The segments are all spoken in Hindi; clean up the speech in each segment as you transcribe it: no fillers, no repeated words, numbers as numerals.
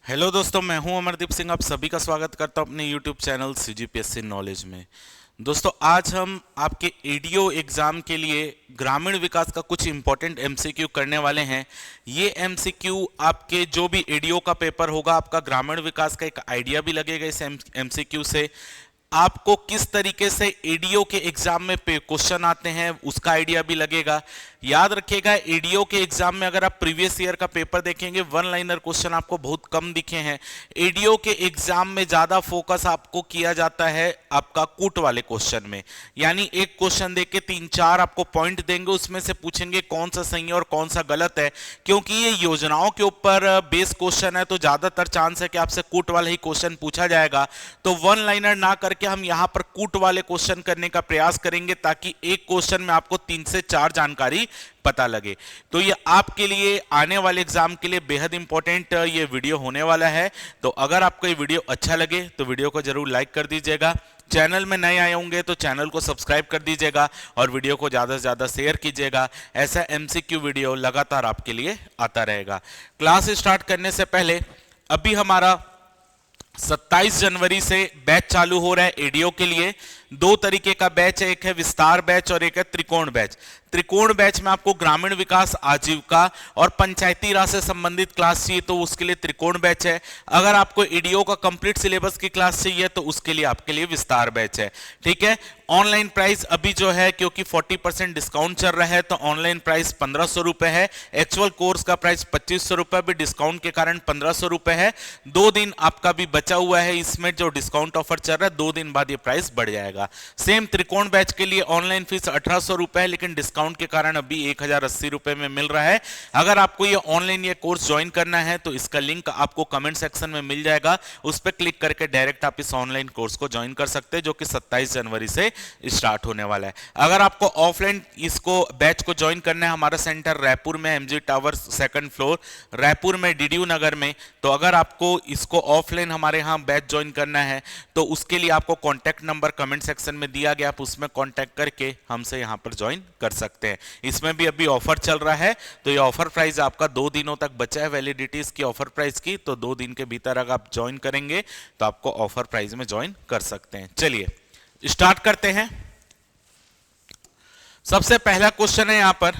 हेलो दोस्तों, मैं हूं अमरदीप सिंह। आप सभी का स्वागत करता हूं अपने यूट्यूब चैनल सीजीपीएससी नॉलेज में। दोस्तों, आज हम आपके एडीओ एग्जाम के लिए ग्रामीण विकास का कुछ इंपॉर्टेंट एमसीक्यू करने वाले हैं। ये एमसीक्यू आपके जो भी एडीओ का पेपर होगा, आपका ग्रामीण विकास का एक आइडिया भी लगेगा इस एमसीक्यू से। आपको किस तरीके से एडीओ के एग्जाम में क्वेश्चन आते हैं उसका आइडिया भी लगेगा। याद रखिएगा, एडीओ के एग्जाम में अगर आप प्रीवियस ईयर का पेपर देखेंगे, वन लाइनर क्वेश्चन आपको बहुत कम दिखे हैं। एडीओ के एग्जाम में ज्यादा फोकस आपको किया जाता है आपका कूट वाले क्वेश्चन में। यानी एक क्वेश्चन देके तीन चार आपको पॉइंट देंगे, उसमें से पूछेंगे कौन सा सही है और कौन सा गलत है। क्योंकि ये योजनाओं के ऊपर बेस क्वेश्चन है, तो ज्यादातर चांस है कि आपसे कूट वाला ही क्वेश्चन पूछा जाएगा। तो वन लाइनर ना करके हम यहां पर कूट वाले क्वेश्चन करने का प्रयास करेंगे, ताकि एक क्वेश्चन में आपको 3 से 4 जानकारी पता लगे। तो ये आपके लिए आने वाले एग्जाम के लिए बेहद इंपॉर्टेंट ये वीडियो होने वाला है। तो अगर आपको ये वीडियो अच्छा लगे तो वीडियो को जरूर लाइक कर दीजिएगा। चैनल में नए आए होंगे तो चैनल को सब्सक्राइब कर दीजिएगा और वीडियो को ज्यादा से ज्यादा शेयर कीजिएगा। ऐसा एमसीक्यू वीडियो लगातार आपके लिए आता रहेगा। क्लास स्टार्ट करने से पहले अभी हमारा 27 जनवरी से बैच चालू हो रहा है एडीओ के लिए। 2 तरीके का बैच है, एक है विस्तार बैच और एक है त्रिकोण बैच। त्रिकोण बैच में आपको ग्रामीण विकास, आजीविका और पंचायती राज से संबंधित क्लास चाहिए तो उसके लिए त्रिकोण बैच है। अगर आपको एडीओ का कंप्लीट सिलेबस की क्लास चाहिए तो उसके लिए आपके लिए विस्तार बैच है। ठीक है। ऑनलाइन प्राइस अभी जो है, क्योंकि 40% डिस्काउंट चल रहा है, तो ऑनलाइन प्राइस 1500 रुपए है। एक्चुअल कोर्स का प्राइस 2500 रुपए, भी डिस्काउंट के कारण 1500 रुपए है। 2 दिन आपका भी बचा हुआ है इसमें जो डिस्काउंट ऑफर चल रहा है, 2 दिन बाद ये प्राइस बढ़ जाएगा। सेम त्रिकोण बैच के लिए ऑनलाइन फीस 1800 रुपए है, लेकिन डिस्काउंट के कारण अभी 1080 रुपए में मिल रहा है। अगर आपको ये ऑनलाइन ये कोर्स ज्वाइन करना है तो इसका लिंक आपको कमेंट सेक्शन में मिल जाएगा, उस पर क्लिक करके डायरेक्ट आप इस ऑनलाइन कोर्स को ज्वाइन कर सकते हैं, जो कि 27 जनवरी से स्टार्ट होने वाला है। अगर आपको ऑफलाइन इसको बैच को ज्वाइन करना है, हमारा सेंटर रायपुर में MG tower 2nd floor Raipur में डीडीयू नगर में। तो अगर आपको इसको ऑफलाइन हमारे यहाँ बैच ज्वाइन करना है तो उसके लिए आपको कॉन्टैक्ट नंबर कमेंट सेक्शन में दिया गया, आप उसमें कॉन्टैक्ट करके हमसे यहाँ पर ज्वाइन कर सकते हैं। इसमें भी अभी ऑफर चल रहा है, तो ये ऑफर प्राइस आपका 2 दिनों तक बचा है वैलिडिटी इसकी ऑफर प्राइस की। तो 2 दिन के भीतर अगर आप ज्वाइन करेंगे तो आपको ऑफर प्राइस में ज्वाइन कर सकते हैं। चलिए स्टार्ट करते हैं। सबसे पहला क्वेश्चन है यहां पर,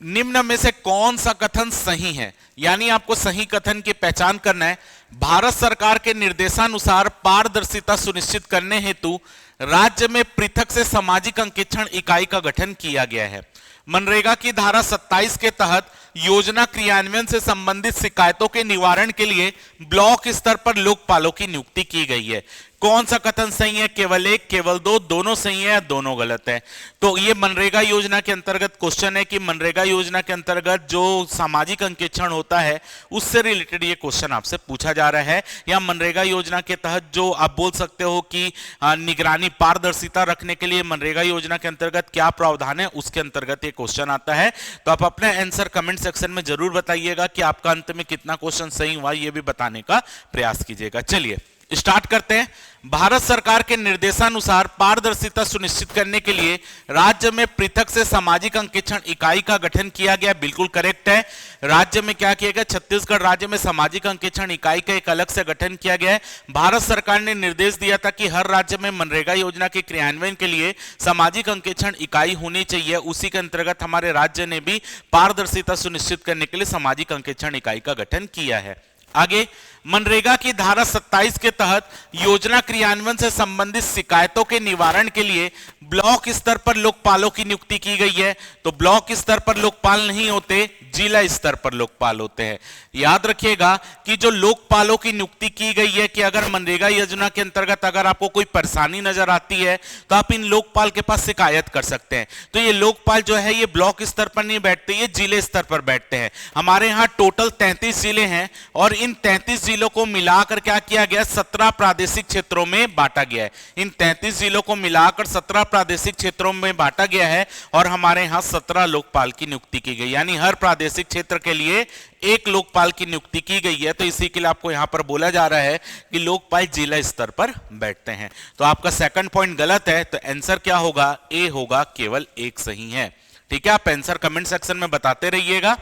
निम्न में से कौन सा कथन सही है? यानी आपको सही कथन की पहचान करना है। भारत सरकार के निर्देशानुसार पारदर्शिता सुनिश्चित करने हेतु राज्य में पृथक से सामाजिक अंकेक्षण इकाई का गठन किया गया है। मनरेगा की धारा 27 के तहत योजना क्रियान्वयन से संबंधित शिकायतों के निवारण के लिए ब्लॉक स्तर पर लोकपालों की नियुक्ति की गई है। कौन सा कथन सही है? केवल एक, केवल दो, दोनों सही है या दोनों गलत है? तो ये मनरेगा योजना के अंतर्गत क्वेश्चन है कि मनरेगा योजना के अंतर्गत जो सामाजिक अंकेक्षण होता है उससे रिलेटेड ये क्वेश्चन आपसे पूछा जा रहा है। या मनरेगा योजना के तहत जो आप बोल सकते हो कि निगरानी, पारदर्शिता रखने के लिए मनरेगा योजना के अंतर्गत क्या प्रावधान है, उसके अंतर्गत ये क्वेश्चन आता है। तो आप अपना आंसर कमेंट सेक्शन में जरूर बताइएगा कि आपका अंत में कितना क्वेश्चन सही हुआ, ये भी बताने का प्रयास कीजिएगा। चलिए स्टार्ट करते हैं। भारत सरकार के निर्देशानुसार पारदर्शिता सुनिश्चित करने के लिए राज्य में पृथक से सामाजिक अंकेक्षण इकाई का गठन किया गया, बिल्कुल करेक्ट है। राज्य में क्या किया गया? छत्तीसगढ़ राज्य में सामाजिक अंकेक्षण इकाई का एक अलग से गठन किया गया है। भारत सरकार ने निर्देश दिया था कि हर राज्य में मनरेगा योजना के क्रियान्वयन के लिए सामाजिक अंकेक्षण इकाई होनी चाहिए। उसी के अंतर्गत हमारे राज्य ने भी पारदर्शिता सुनिश्चित करने के लिए सामाजिक अंकेक्षण इकाई का गठन किया है। आगे, मनरेगा की धारा 27 के तहत योजना क्रियान्वयन से संबंधित शिकायतों के निवारण के लिए ब्लॉक स्तर पर लोकपालों की नियुक्ति की गई है। तो ब्लॉक स्तर पर लोकपाल नहीं होते, जिला स्तर पर लोकपाल होते हैं। याद रखिएगा कि जो लोकपालों की नियुक्ति की गई है, कि अगर मनरेगा योजना के अंतर्गत अगर आपको कोई परेशानी नजर आती है तो आप इन लोकपाल के पास शिकायत कर सकते हैं। तो ये लोकपाल जो है ये ब्लॉक स्तर पर नहीं बैठते, ये जिले स्तर पर बैठते हैं। हमारे यहाँ टोटल 33 जिले हैं और इन 33 जिलों को मिलाकर क्या किया गया? 17 प्रादेशिक क्षेत्रों में बांटा गया है। इन 33 जिलों को मिलाकर 17 प्रादेशिक क्षेत्रों में बांटा गया है और हमारे यहां 17 लोकपाल की नियुक्ति की गई, यानी हर प्रादेशिक क्षेत्र के लिए एक लोकपाल की नियुक्ति की गई है। तो इसी के लिए आपको यहां पर बोला जा रहा है कि लोकपाल जिला स्तर पर बैठते हैं। तो आपका सेकंड पॉइंट गलत है, तो आंसर क्या होगा? ए होगा, केवल एक सही है। ठीक है, आप आंसर कमेंट सेक्शन में बताते रहिएगा।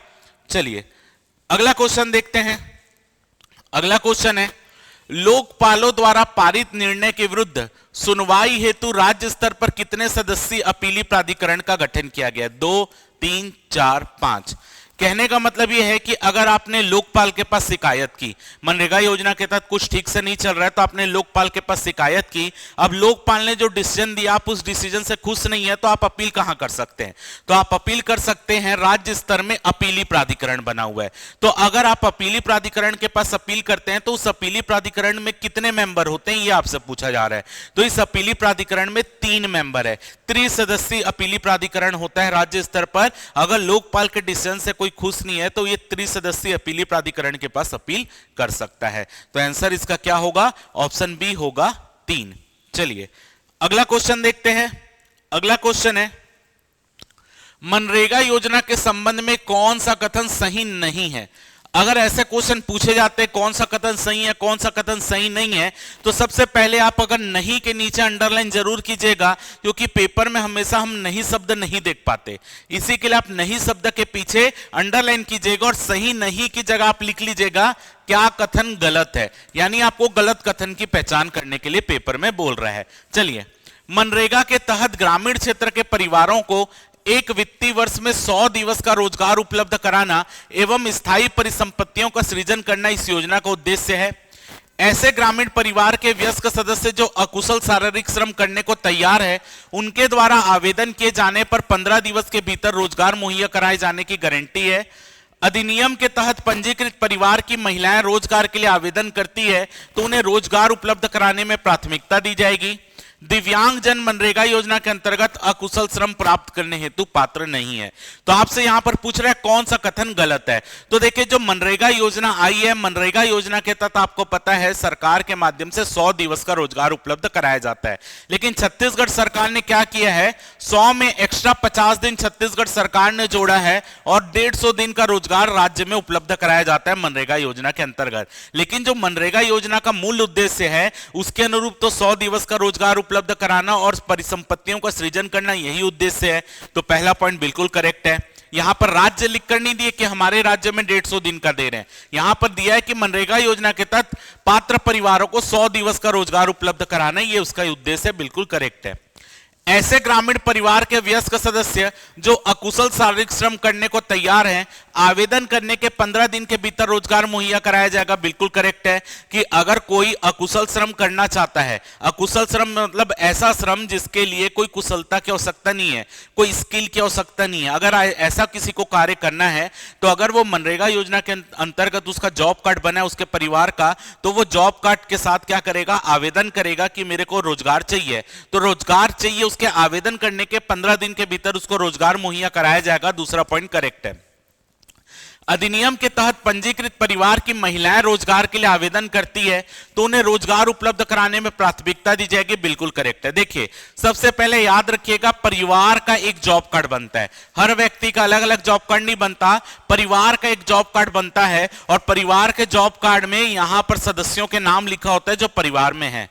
चलिए अगला क्वेश्चन देखते हैं। अगला क्वेश्चन है, लोकपालों द्वारा पारित निर्णय के विरुद्ध सुनवाई हेतु राज्य स्तर पर कितने सदस्यीय अपीली प्राधिकरण का गठन किया गया? 2, 3, 4, 5। कहने का मतलब यह है कि अगर आपने लोकपाल के पास शिकायत की, मनरेगा योजना के तहत कुछ ठीक से नहीं चल रहा है, तो आपने लोकपाल के पास शिकायत की, अब लोकपाल ने जो डिसीजन दिया आप उस डिसीजन से खुश नहीं है, तो आप अपील कहां कर सकते हैं? तो आप अपील कर सकते हैं, राज्य स्तर में अपीली प्राधिकरण बना हुआ है। तो अगर आप अपीली प्राधिकरण के पास अपील करते हैं तो उस अपीली प्राधिकरण में कितने मेंबर होते हैं, यह आपसे पूछा जा रहा है। तो इस अपीली प्राधिकरण में 3 मेंबर है, त्रिसदस्यीय अपीली प्राधिकरण होता है राज्य स्तर पर। अगर लोकपाल के डिसीजन से कोई खुश नहीं है तो ये त्रिसदस्यीय अपीली प्राधिकरण के पास अपील कर सकता है। तो आंसर इसका क्या होगा? ऑप्शन बी होगा 3। चलिए अगला क्वेश्चन देखते हैं। अगला क्वेश्चन है, मनरेगा योजना के संबंध में कौन सा कथन सही नहीं है? अगर ऐसे क्वेश्चन पूछे जाते हैं कौन सा कथन सही है, कौन सा कथन सही नहीं है, तो सबसे पहले आप अगर नहीं के नीचे अंडरलाइन जरूर कीजिएगा, क्योंकि पेपर में हमेशा हम नहीं शब्द नहीं देख पाते। इसी के लिए आप नहीं शब्द के पीछे अंडरलाइन कीजिएगा और सही नहीं की जगह आप लिख लीजिएगा क्या कथन गलत है, यानी आपको गलत कथन की पहचान करने के लिए पेपर में बोल रहा है। चलिए, मनरेगा के तहत ग्रामीण क्षेत्र के परिवारों को एक वित्तीय वर्ष में 100 दिवस का रोजगार उपलब्ध कराना एवं स्थायी परिसंपत्तियों का सृजन करना इस योजना का उद्देश्य है। ऐसे ग्रामीण परिवार के वयस्क सदस्य जो अकुशल शारीरिक श्रम करने को तैयार है, उनके द्वारा आवेदन किए जाने पर 15 दिवस के भीतर रोजगार मुहैया कराए जाने की गारंटी है। अधिनियम के तहत पंजीकृत परिवार की महिलाएं रोजगार के लिए आवेदन करती है तो उन्हें रोजगार उपलब्ध कराने में प्राथमिकता दी जाएगी। दिव्यांग जन मनरेगा योजना के अंतर्गत अकुशल श्रम प्राप्त करने हेतु पात्र नहीं है। तो आपसे यहां पर पूछ रहा है कौन सा कथन गलत है। तो देखिए, जो मनरेगा योजना आई है, मनरेगा योजना के तहत आपको पता है सरकार के माध्यम से 100 दिवस का रोजगार उपलब्ध कराया जाता है। लेकिन छत्तीसगढ़ सरकार ने क्या किया है, 100 में एक्स्ट्रा 50 दिन छत्तीसगढ़ सरकार ने जोड़ा है और 150 दिन का रोजगार राज्य में उपलब्ध कराया जाता है मनरेगा योजना के अंतर्गत। लेकिन जो मनरेगा योजना का मूल उद्देश्य है उसके अनुरूप तो 100 दिवस का रोजगार उपलब्ध कराना और परिसंपत्तियों का सृजन करना यही उद्देश्य है। तो पहला पॉइंट बिल्कुल करेक्ट है। यहां पर राज्य लिखकर नहीं दिए कि हमारे राज्य में 150 दिन का दे रहे हैं, यहां पर दिया है कि मनरेगा योजना के तहत पात्र परिवारों को 100 दिवस का रोजगार उपलब्ध कराना, ये उसका उद्देश्य है, बिल्कुल करेक्ट है। ऐसे ग्रामीण परिवार के वयस्क सदस्य जो अकुशल शारीरिक श्रम करने को तैयार हैं, आवेदन करने के 15 दिन के भीतर रोजगार मुहैया कराया जाएगा, बिल्कुल करेक्ट है। कि अगर कोई अकुशल श्रम करना चाहता है, अकुशल श्रम मतलब ऐसा श्रम जिसके लिए कोई कुशलता की आवश्यकता नहीं है, कोई स्किल की आवश्यकता नहीं है, अगर ऐसा किसी को कार्य करना है तो अगर वो मनरेगा योजना के अंतर्गत उसका जॉब कार्ड बना है उसके परिवार का, तो वो जॉब कार्ड के साथ क्या करेगा, आवेदन करेगा कि मेरे को रोजगार चाहिए। तो रोजगार चाहिए, उसके आवेदन करने के 15 दिन के भीतर उसको रोजगार मुहैया कराया जाएगा, दूसरा पॉइंट करेक्ट है। अधिनियम के तहत पंजीकृत परिवार की महिलाएं रोजगार के लिए आवेदन करती है तो उन्हें रोजगार उपलब्ध कराने में प्राथमिकता दी जाएगी, बिल्कुल करेक्ट है। देखिए, सबसे पहले याद रखिएगा परिवार का एक जॉब कार्ड बनता है, हर व्यक्ति का अलग अलग जॉब कार्ड नहीं बनता, परिवार का एक जॉब कार्ड बनता है और परिवार के जॉब कार्ड में यहां पर सदस्यों के नाम लिखा होता है जो परिवार में है।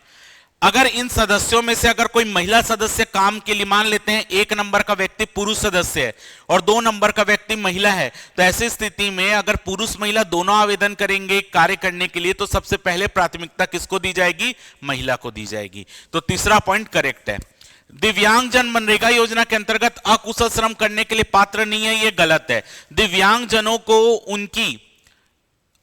अगर इन सदस्यों में से अगर कोई महिला सदस्य काम के लिए, मान लेते हैं 1 नंबर का व्यक्ति पुरुष सदस्य है और 2 नंबर का व्यक्ति महिला है, तो ऐसी स्थिति में अगर पुरुष महिला दोनों आवेदन करेंगे कार्य करने के लिए तो सबसे पहले प्राथमिकता किसको दी जाएगी, महिला को दी जाएगी। तो तीसरा पॉइंट करेक्ट है। दिव्यांग जन मनरेगा योजना के अंतर्गत अकुशल श्रम करने के लिए पात्र नहीं है, यह गलत है। दिव्यांग जनों को उनकी,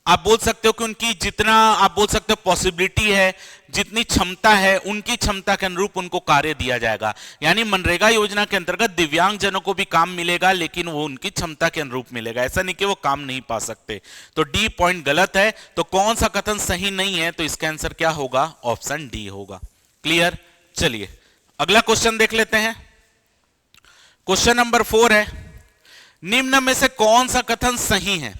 आप बोल सकते हो कि उनकी जितना आप बोल सकते हो पॉसिबिलिटी है, जितनी क्षमता है, उनकी क्षमता के अनुरूप उनको कार्य दिया जाएगा। यानी मनरेगा योजना के अंतर्गत दिव्यांग जनों को भी काम मिलेगा, लेकिन वो उनकी क्षमता के अनुरूप मिलेगा, ऐसा नहीं कि वो काम नहीं पा सकते। तो डी पॉइंट गलत है। तो कौन सा कथन सही नहीं है, तो इसका आंसर क्या होगा, ऑप्शन डी होगा। क्लियर। चलिए अगला क्वेश्चन देख लेते हैं। क्वेश्चन नंबर 4 है, निम्न में से कौन सा कथन सही है।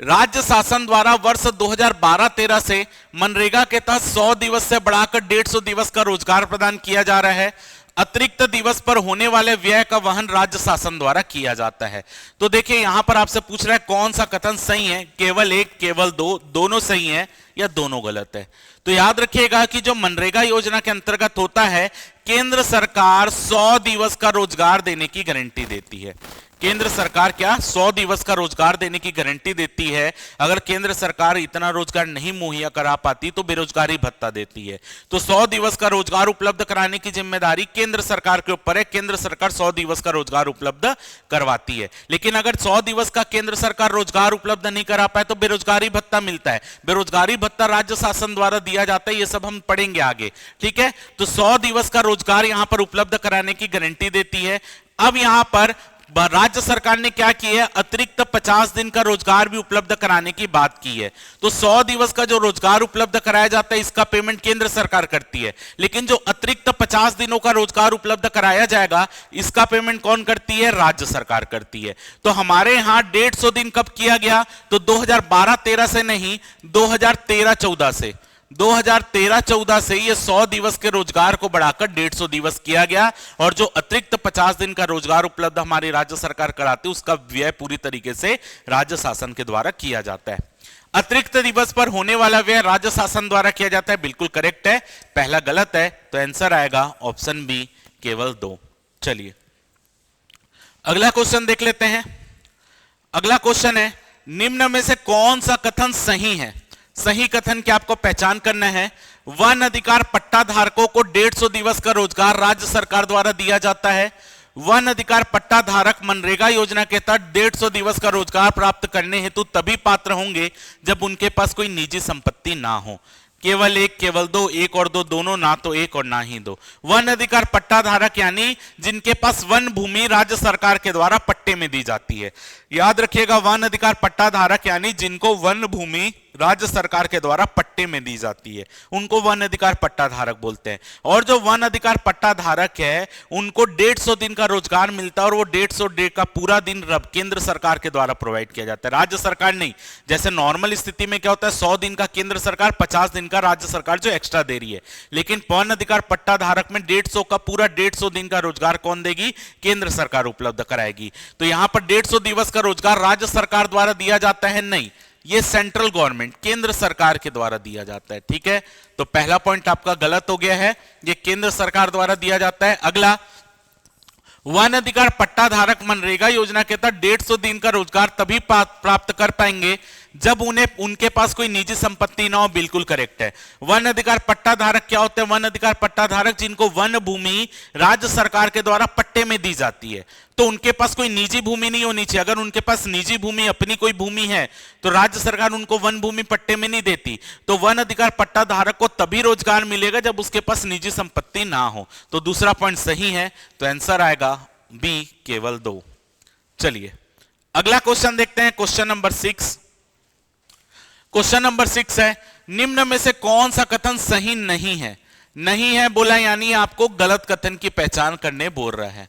राज्य शासन द्वारा वर्ष 2012-13 से मनरेगा के तहत 100 दिवस से बढ़ाकर 150 दिवस का रोजगार प्रदान किया जा रहा है। अतिरिक्त दिवस पर होने वाले व्यय का वहन राज्य शासन द्वारा किया जाता है। तो देखिए, यहां पर आपसे पूछ रहा है कौन सा कथन सही है, केवल 1, केवल 2, दोनों सही है या दोनों गलत है। तो याद रखिएगा कि जो मनरेगा योजना के अंतर्गत होता है, केंद्र सरकार 100 दिवस का रोजगार देने की गारंटी देती है। केंद्र सरकार क्या 100 दिवस का रोजगार देने की गारंटी देती है। अगर केंद्र सरकार इतना रोजगार नहीं मुहैया करा पाती तो बेरोजगारी भत्ता देती है। तो 100 दिवस का रोजगार उपलब्ध कराने की जिम्मेदारी केंद्र सरकार के ऊपर है। केंद्र सरकार 100 दिवस का रोजगार उपलब्ध करवाती है। लेकिन अगर 100 दिवस का केंद्र सरकार रोजगार उपलब्ध नहीं करा पाए तो बेरोजगारी भत्ता मिलता है। बेरोजगारी भत्ता राज्य शासन द्वारा दिया जाता है, ये सब हम पढ़ेंगे आगे, ठीक है। तो 100 दिवस का रोजगार यहां पर उपलब्ध कराने की गारंटी देती है। अब यहां पर राज्य सरकार ने क्या किया है, अतिरिक्त 50 दिन का रोजगार भी उपलब्ध कराने की बात की है। तो 100 दिवस का जो रोजगार उपलब्ध कराया जाता है इसका पेमेंट केंद्र सरकार करती है, लेकिन जो अतिरिक्त 50 दिनों का रोजगार उपलब्ध कराया जाएगा इसका पेमेंट कौन करती है, राज्य सरकार करती है। तो हमारे यहां 150 दिन कब किया गया, तो 2012-13 से नहीं, 2013-14 से। 2013-14 से ये 100 दिवस के रोजगार को बढ़ाकर 150 दिवस किया गया, और जो अतिरिक्त 50 दिन का रोजगार उपलब्ध हमारी राज्य सरकार कराती है उसका व्यय पूरी तरीके से राज्य शासन के द्वारा किया जाता है। अतिरिक्त दिवस पर होने वाला व्यय राज्य शासन द्वारा किया जाता है, बिल्कुल करेक्ट है। पहला गलत है, तो आंसर आएगा ऑप्शन बी, केवल 2। चलिए अगला क्वेश्चन देख लेते हैं। अगला क्वेश्चन है, निम्न में से कौन सा कथन सही है। सही कथन की आपको पहचान करना है। वन अधिकार पट्टा धारकों को 150 दिवस का रोजगार राज्य सरकार द्वारा दिया जाता है। वन अधिकार पट्टा धारक मनरेगा योजना के तहत 150 दिवस का रोजगार प्राप्त करने हेतु तभी पात्र होंगे जब उनके पास कोई निजी संपत्ति ना हो। केवल एक, केवल दो, एक और दो, दोनों, ना तो एक और ना ही दो। वन अधिकार पट्टा धारक यानी जिनके पास वन भूमि राज्य सरकार के द्वारा पट्टे में दी जाती है। याद रखिएगा, वन अधिकार पट्टा धारक यानी जिनको वन भूमि राज्य सरकार के द्वारा पट्टे में दी जाती है उनको वन अधिकार पट्टा धारक बोलते हैं। और जो वन अधिकार पट्टा धारक है उनको 150 दिन का रोजगार मिलता है, और वो 150 डे का पूरा दिन केंद्र सरकार के द्वारा प्रोवाइड किया जाता है, राज्य सरकार नहीं। जैसे नॉर्मल स्थिति में क्या होता है, 100 दिन का केंद्र सरकार, 50 दिन का राज्य सरकार जो एक्स्ट्रा दे रही है। लेकिन वन अधिकार पट्टा धारक में 150 का पूरा 150 दिन का रोजगार कौन देगी, केंद्र सरकार उपलब्ध कराएगी। तो यहां पर 150 दिवस का रोजगार राज्य सरकार द्वारा दिया जाता है, नहीं, ये सेंट्रल गवर्नमेंट केंद्र सरकार के द्वारा दिया जाता है, ठीक है। तो पहला पॉइंट आपका गलत हो गया है, ये केंद्र सरकार द्वारा दिया जाता है। अगला, वन अधिकार पट्टा धारक मनरेगा योजना के तहत 150 दिन का रोजगार तभी प्राप्त कर पाएंगे जब उनके पास कोई निजी संपत्ति ना हो, बिल्कुल करेक्ट है। वन अधिकार पट्टा धारक क्या होते हैं, वन अधिकार पट्टा धारक जिनको वन भूमि राज्य सरकार के द्वारा पट्टे में दी जाती है, तो उनके पास कोई निजी भूमि नहीं होनी चाहिए। अगर उनके पास निजी भूमि, अपनी कोई भूमि है, तो राज्य सरकार उनको वन भूमि पट्टे में नहीं देती। तो वन अधिकार पट्टा धारक को तभी रोजगार मिलेगा जब उसके पास निजी संपत्ति ना हो। तो दूसरा पॉइंट सही है, तो आंसर आएगा बी, केवल 2। चलिए अगला क्वेश्चन देखते हैं, क्वेश्चन नंबर 6। क्वेश्चन नंबर 6 है, निम्न में से कौन सा कथन सही नहीं है। नहीं है बोला यानी आपको गलत कथन की पहचान करने बोल रहा है।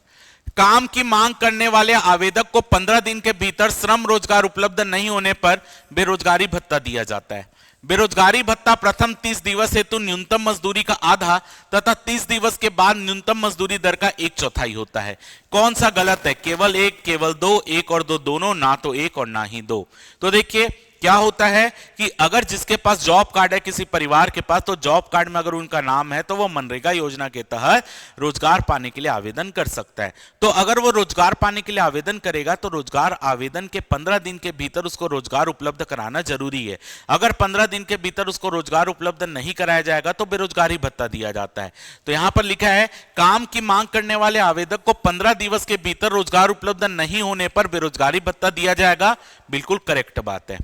काम की मांग करने वाले आवेदक को 15 दिन के भीतर श्रम रोजगार उपलब्ध नहीं होने पर बेरोजगारी भत्ता दिया जाता है। बेरोजगारी भत्ता प्रथम 30 दिवस हेतु न्यूनतम मजदूरी का आधा तथा 30 दिवस के बाद न्यूनतम मजदूरी दर का 1/4 होता है। कौन सा गलत है, केवल एक, केवल दो, एक और दो, दोनों, ना तो एक और ना ही दो। तो देखिए क्या होता है कि अगर जिसके पास जॉब कार्ड है किसी परिवार के पास, तो जॉब कार्ड में अगर उनका नाम है तो वो मनरेगा योजना के तहत रोजगार पाने के लिए आवेदन कर सकता है। तो अगर वो रोजगार पाने के लिए आवेदन करेगा तो रोजगार आवेदन के 15 दिन के भीतर उसको रोजगार उपलब्ध कराना जरूरी है। अगर 15 दिन के भीतर उसको रोजगार उपलब्ध नहीं कराया जाएगा तो बेरोजगारी भत्ता दिया जाता है। तो यहां पर लिखा है, काम की मांग करने वाले आवेदक को 15 दिवस के भीतर रोजगार उपलब्ध नहीं होने पर बेरोजगारी भत्ता दिया जाएगा, बिल्कुल करेक्ट बात है।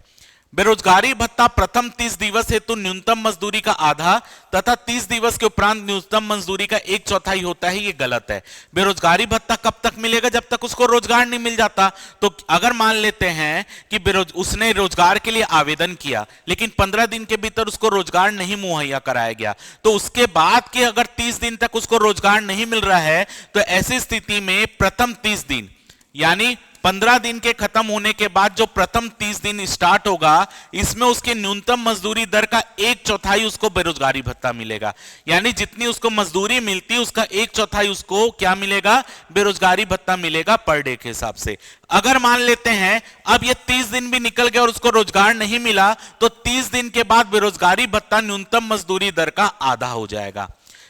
बेरोजगारी भत्ता प्रथम 30 दिवस हेतु न्यूनतम मजदूरी का आधा तथा 30 दिवस के उपरांत न्यूनतम मजदूरी का 1/4 होता है, ये गलत है। बेरोजगारी भत्ता कब तक मिलेगा, जब तक उसको रोजगार नहीं मिल जाता। तो अगर मान लेते हैं कि उसने रोजगार के लिए आवेदन किया लेकिन 15 दिन के भीतर उसको रोजगार नहीं मुहैया कराया गया, तो उसके बाद के अगर 30 दिन तक उसको रोजगार नहीं मिल रहा है, तो ऐसी स्थिति में प्रथम 30 दिन यानी 15 दिन के खत्म होने के बाद जो प्रथम 30 दिन स्टार्ट होगा, इसमें उसके न्यूनतम मजदूरी दर का 1/4 उसको बेरोजगारी भत्ता मिलेगा। यानी जितनी उसको मजदूरी मिलती है उसका 1/4 उसको क्या मिलेगा, बेरोजगारी भत्ता मिलेगा पर डे के हिसाब से। अगर मान लेते हैं अब ये 30 दिन भी निकल गया और उसको रोजगार नहीं मिला, तो 30 दिन के बाद बेरोजगारी भत्ता न्यूनतम मजदूरी दर का आधा हो जाएगा।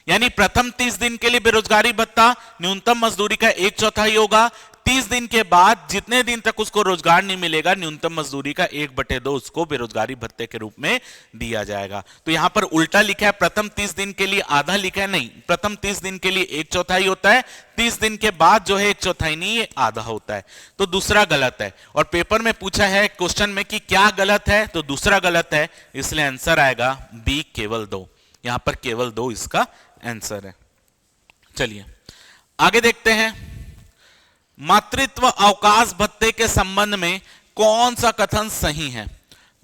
यानी प्रथम 30 दिन के लिए बेरोजगारी भत्ता न्यूनतम मजदूरी का 1/4 होगा, 30 दिन के बाद जितने दिन तक उसको रोजगार नहीं मिलेगा, न्यूनतम मजदूरी का 1/2 उसको बेरोजगारी भत्ते के रूप में दिया जाएगा। तो यहां पर उल्टा लिखा है, प्रथम 30 दिन के लिए आधा लिखा है, नहीं, प्रथम 30 दिन के लिए 1/4 होता है, 30 दिन के बाद जो है 1/4 नहीं, ये आधा होता है। तो दूसरा गलत है। और पेपर में पूछा है क्वेश्चन में कि क्या गलत है, तो दूसरा गलत है, इसलिए आंसर आएगा बी, केवल 2। यहां पर केवल 2 इसका आंसर है। चलिए आगे देखते हैं, मातृत्व अवकाश भत्ते के संबंध में कौन सा कथन सही है।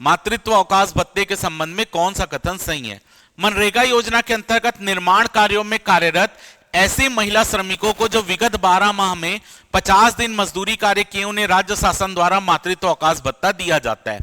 मातृत्व अवकाश भत्ते के संबंध में कौन सा कथन सही है। मनरेगा योजना के अंतर्गत निर्माण कार्यों में कार्यरत ऐसी महिला श्रमिकों को जो विगत 12 माह में 50 दिन मजदूरी कार्य किए, उन्हें राज्य शासन द्वारा मातृत्व अवकाश भत्ता दिया जाता है।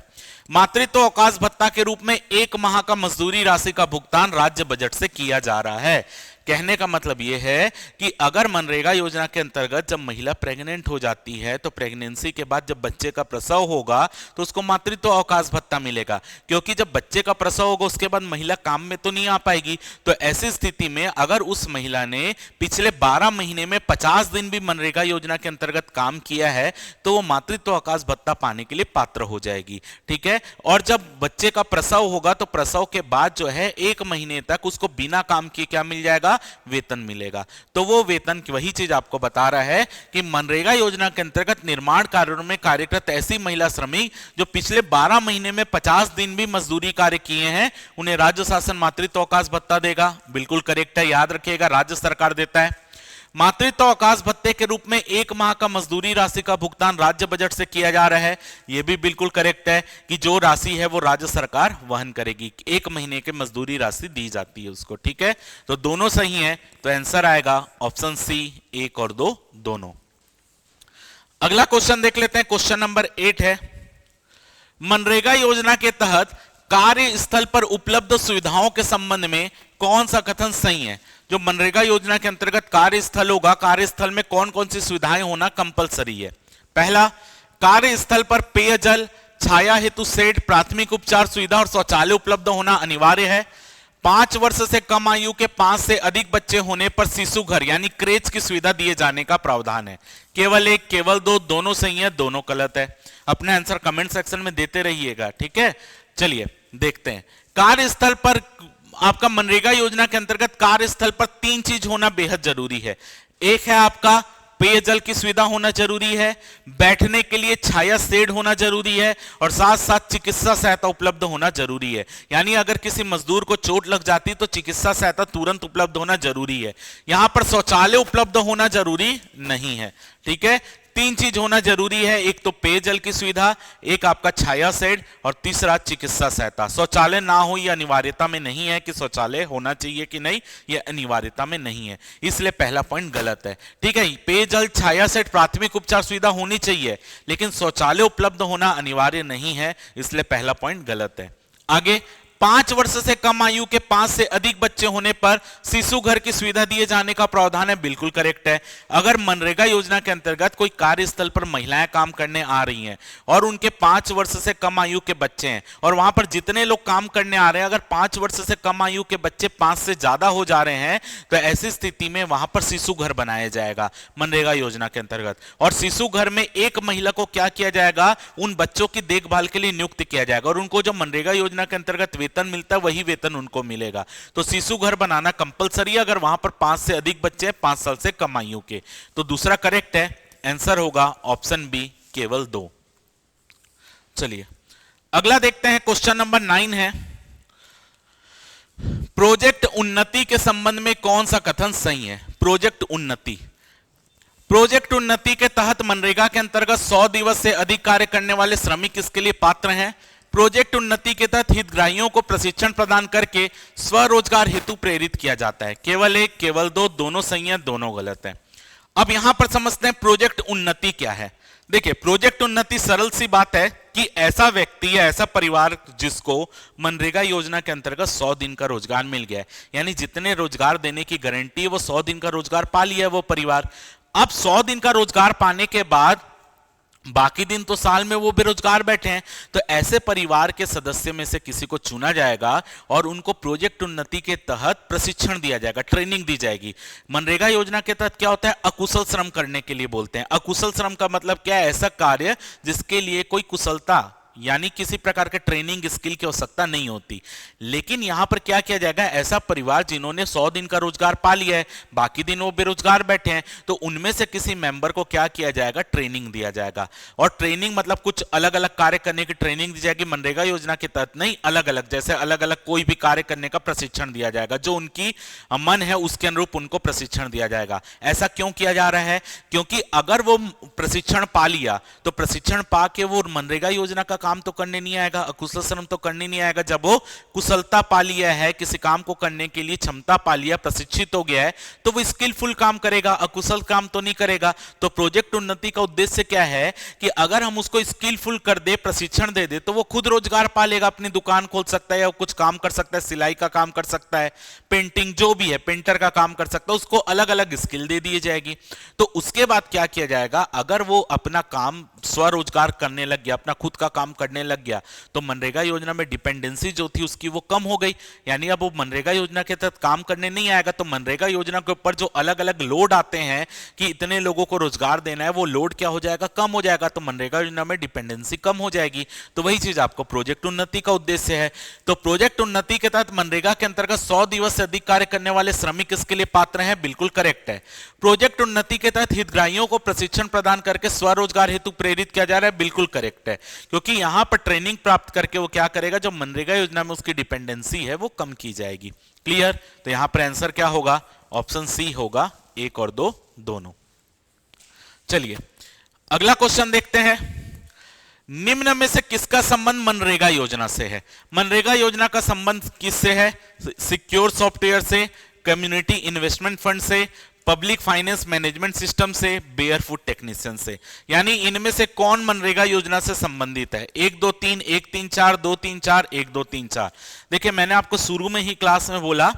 मातृत्व अवकाश भत्ता के रूप में 1 माह का मजदूरी राशि का भुगतान राज्य बजट से किया जा रहा है। कहने का मतलब यह है कि अगर मनरेगा योजना के अंतर्गत जब महिला प्रेग्नेंट हो जाती है तो प्रेगनेंसी के बाद जब बच्चे का प्रसव होगा तो उसको मातृत्व अवकाश भत्ता मिलेगा, क्योंकि जब बच्चे का प्रसव होगा उसके बाद महिला काम में तो नहीं आ पाएगी। तो ऐसी स्थिति में अगर उस महिला ने पिछले 12 महीने में 50 दिन भी मनरेगा योजना के अंतर्गत काम किया है तो वो मातृत्व अवकाश भत्ता पाने के लिए पात्र हो जाएगी। ठीक है। और जब बच्चे का प्रसव होगा तो प्रसव के बाद जो है 1 महीने तक उसको बिना काम किए क्या मिल जाएगा, वेतन मिलेगा। तो वो वेतन की वही चीज आपको बता रहा है कि मनरेगा योजना के अंतर्गत निर्माण कार्यों में कार्यरत ऐसी महिला श्रमिक जो पिछले 12 महीने में 50 दिन भी मजदूरी कार्य किए हैं, उन्हें राज्य शासन मातृत्व अवकाश भत्ता देगा। बिल्कुल करेक्ट है, याद रखिएगा, राज्य सरकार देता है। मातृत्व अवकाश भत्ते के रूप में 1 माह का मजदूरी राशि का भुगतान राज्य बजट से किया जा रहा है। यह भी बिल्कुल करेक्ट है कि जो राशि है वो राज्य सरकार वहन करेगी। 1 महीने के मजदूरी राशि दी जाती है उसको। ठीक है, तो दोनों सही है, तो आंसर आएगा ऑप्शन सी, 1 और 2 दोनों। अगला क्वेश्चन देख लेते हैं, क्वेश्चन नंबर 8 है, मनरेगा योजना के तहत कार्यस्थल पर उपलब्ध सुविधाओं के संबंध में कौन सा कथन सही है। जो मनरेगा योजना के अंतर्गत कार्यस्थल होगा, कार्यस्थल में कौन कौन सी सुविधाएं होना कंपलसरी है। पहला, कार्यस्थल पर पेयजल, छाया हेतु शेड, प्राथमिक उपचार सुविधा और शौचालय उपलब्ध होना अनिवार्य है। 5 वर्ष से कम आयु के 5 से अधिक बच्चे होने पर शिशु घर यानी क्रेच की सुविधा दिए जाने का प्रावधान है। केवल 1, केवल 2 दोनों सही है, दोनों गलत है। अपने आंसर कमेंट सेक्शन में देते रहिएगा। ठीक है, चलिए देखते हैं। कार्यस्थल पर आपका मनरेगा योजना के अंतर्गत कार्यस्थल पर 3 चीज होना बेहद जरूरी है। एक है आपका पेयजल की सुविधा होना जरूरी है, बैठने के लिए छाया शेड होना जरूरी है और साथ साथ चिकित्सा सहायता उपलब्ध होना जरूरी है। यानी अगर किसी मजदूर को चोट लग जाती तो चिकित्सा सहायता तुरंत उपलब्ध होना जरूरी है। यहां पर शौचालय उपलब्ध होना जरूरी नहीं है। ठीक है, 3 चीज होना जरूरी है, एक तो पेयजल की सुविधा, एक आपका छाया शेड और तीसरा चिकित्सा सहायता। शौचालय ना हो यह अनिवार्यता में नहीं है कि शौचालय होना चाहिए कि नहीं, यह अनिवार्यता में नहीं है, इसलिए पहला पॉइंट गलत है। ठीक है, पेयजल, छाया शेड, प्राथमिक उपचार सुविधा होनी चाहिए लेकिन शौचालय उपलब्ध होना अनिवार्य नहीं है, इसलिए पहला पॉइंट गलत है। आगे, 5 वर्ष से कम आयु के 5 से अधिक बच्चे होने पर शिशु घर की सुविधा दिए जाने का प्रावधान है। बिल्कुल करेक्ट है। अगर मनरेगा योजना के अंतर्गत कोई कार्यस्थल पर महिलाएं काम करने आ रही हैं और उनके 5 वर्ष से कम आयु के बच्चे हैं और वहां पर जितने लोग काम करने आ रहे हैं, अगर 5 वर्ष से कम आयु के बच्चे 5 से ज्यादा हो जा रहे हैं तो ऐसी स्थिति में वहां पर शिशु घर बनाया जाएगा मनरेगा योजना के अंतर्गत। और शिशु घर में एक महिला को क्या किया जाएगा, उन बच्चों की देखभाल के लिए नियुक्त किया जाएगा और उनको जो मनरेगा योजना के अंतर्गत वेतन मिलता है वही वेतन उनको मिलेगा। तो शिशु घर बनाना कंपलसरी है अगर वहां पर 5 से अधिक बच्चे हैं 5 साल से कम आयु के। तो दूसरा करेक्ट है, आंसर होगा ऑप्शन बी, केवल 2। चलिए अगला देखते हैं, क्वेश्चन नंबर 9 है, प्रोजेक्ट उन्नति के संबंध में कौन सा कथन सही है। प्रोजेक्ट उन्नति, प्रोजेक्ट उन्नति के तहत मनरेगा के अंतर्गत 100 दिवस से अधिक कार्य करने वाले श्रमिक इसके लिए पात्र हैं। प्रोजेक्ट उन्नति के तहत हितग्राहियों को प्रशिक्षण प्रदान करके स्वरोजगार हेतु प्रेरित किया जाता है। केवल 1, केवल 2 दोनों सही है, दोनों गलत है। अब यहां पर समझते हैं प्रोजेक्ट उन्नति क्या है। देखिए, प्रोजेक्ट उन्नति सरल सी बात है कि ऐसा व्यक्ति या ऐसा परिवार जिसको मनरेगा योजना के अंतर्गत 100 दिन का रोजगार मिल गया है, यानी जितने रोजगार देने की गारंटी है वो 100 दिन का रोजगार पा लिया है वो परिवार। अब 100 दिन का रोजगार पाने के बाद बाकी दिन तो साल में वो बेरोजगार बैठे हैं। तो ऐसे परिवार के सदस्य में से किसी को चुना जाएगा और उनको प्रोजेक्ट उन्नति के तहत प्रशिक्षण दिया जाएगा, ट्रेनिंग दी जाएगी। मनरेगा योजना के तहत क्या होता है, अकुशल श्रम करने के लिए बोलते हैं। अकुशल श्रम का मतलब क्या है, ऐसा कार्य जिसके लिए कोई कुशलता यानी किसी प्रकार के ट्रेनिंग स्किल की आवश्यकता नहीं होती। लेकिन यहां पर क्या किया जाएगा, ऐसा परिवार जिन्होंने 100 दिन का रोजगार पा लिया है, बाकी दिन वो बेरोजगार बैठे हैं, तो उनमें से किसी मेंबर को क्या किया जाएगा, ट्रेनिंग दिया जाएगा। और ट्रेनिंग मतलब कुछ अलग अलग कार्य करने की ट्रेनिंग दी जाएगी, मनरेगा योजना के तहत नहीं, अलग अलग, जैसे अलग अलग कोई भी कार्य करने का प्रशिक्षण दिया जाएगा, जो उनकी मन है उसके अनुरूप उनको प्रशिक्षण दिया जाएगा। ऐसा क्यों किया जा रहा है, क्योंकि अगर वो प्रशिक्षण पा लिया तो प्रशिक्षण पा के वो मनरेगा योजना का काम तो करने नहीं आएगा, अकुशल श्रम तो करने नहीं आएगा। जब वो कुशलता पा लिया है, किसी काम को करने के लिए क्षमता पा लिया, प्रशिक्षित हो गया है, तो वो स्किलफुल काम करेगा, अकुशल काम तो नहीं करेगा। तो प्रोजेक्ट उन्नति का उद्देश्य क्या है कि अगर हम उसको स्किलफुल कर दे, प्रशिक्षण दे दे, तो वो खुद रोजगार पा लेगा, अपनी दुकान खोल सकता है या कुछ काम कर सकता है, सिलाई का काम कर सकता है, पेंटिंग जो भी है, पेंटर का काम कर सकता है, उसको अलग अलग स्किल दे दी जाएगी। तो उसके बाद क्या किया जाएगा, अगर वो अपना काम स्वरोजगार करने लग गया, अपना खुद का काम करने लग गया, तो मनरेगा योजना में डिपेंडेंसी जो थी उसकी वो कम हो गई। यानी अब वो मनरेगा योजना के तहत काम करने नहीं आएगा, तो मनरेगा योजना के ऊपर जो अलग अलग लोड आते हैं कि इतने लोगों को रोजगार देना है, वो लोड क्या हो जाएगा, कम हो जाएगा। तो मनरेगा योजना में डिपेंडेंसी कम हो जाएगी। तो वही चीज आपको प्रोजेक्ट उन्नति का उद्देश्य है। तो प्रोजेक्ट उन्नति के तहत मनरेगा के अंतर्गत 100 दिवस से अधिक कार्य करने वाले श्रमिक इसके लिए पात्र हैं, बिल्कुल करेक्ट है। प्रोजेक्ट उन्नति के तहत हितग्राहियों को प्रशिक्षण प्रदान करके स्वरोजगार हेतु प्रेरित किया जा रहा है, बिल्कुल करेक्ट है, क्योंकि यहां पर ट्रेनिंग प्राप्त करके वो क्या करेगा, जो मनरेगा योजना में उसकी डिपेंडेंसी है वो कम की जाएगी। क्लियर। तो यहां पर आंसर क्या होगा, ऑप्शन सी होगा, 1 और 2 दोनों। चलिए अगला क्वेश्चन देखते हैं। निम्न में से किसका संबंध मनरेगा योजना से है। मनरेगा योजना का संबंध किससे है, सिक्योर सॉफ्टवेयर से, कम्युनिटी इन्वेस्टमेंट फंड से, पब्लिक फाइनेंस मैनेजमेंट सिस्टम से, बेयरफुट टेक्नीशियन से। यानी इनमें से कौन मनरेगा योजना से संबंधित है। 1 2 3, 1 3 4, 2 3 4, 1 2 3 4। देखिए मैंने आपको शुरू में ही क्लास में बोला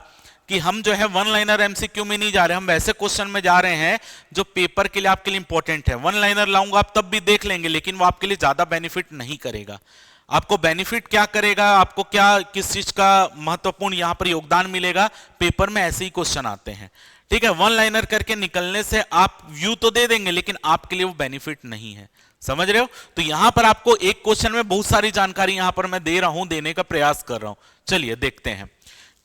कि हम जो है वन लाइनर एमसीक्यू में नहीं जा रहे, हम वैसे क्वेश्चन में जा रहे हैं जो पेपर के लिए आपके लिए इंपॉर्टेंट है। वन लाइनर लाऊंगा आप तब भी देख लेंगे, लेकिन वो आपके लिए ज्यादा बेनिफिट नहीं करेगा। आपको बेनिफिट क्या करेगा, आपको क्या किस चीज का महत्वपूर्ण यहां पर योगदान मिलेगा, पेपर में ऐसे ही क्वेश्चन आते हैं। ठीक है, वन लाइनर करके निकलने से आप व्यू तो दे देंगे, लेकिन आपके लिए वो बेनिफिट नहीं है। समझ रहे हो। तो यहां पर आपको एक क्वेश्चन में बहुत सारी जानकारी यहां पर मैं दे रहा हूं, देने का प्रयास कर रहा हूं। चलिए देखते हैं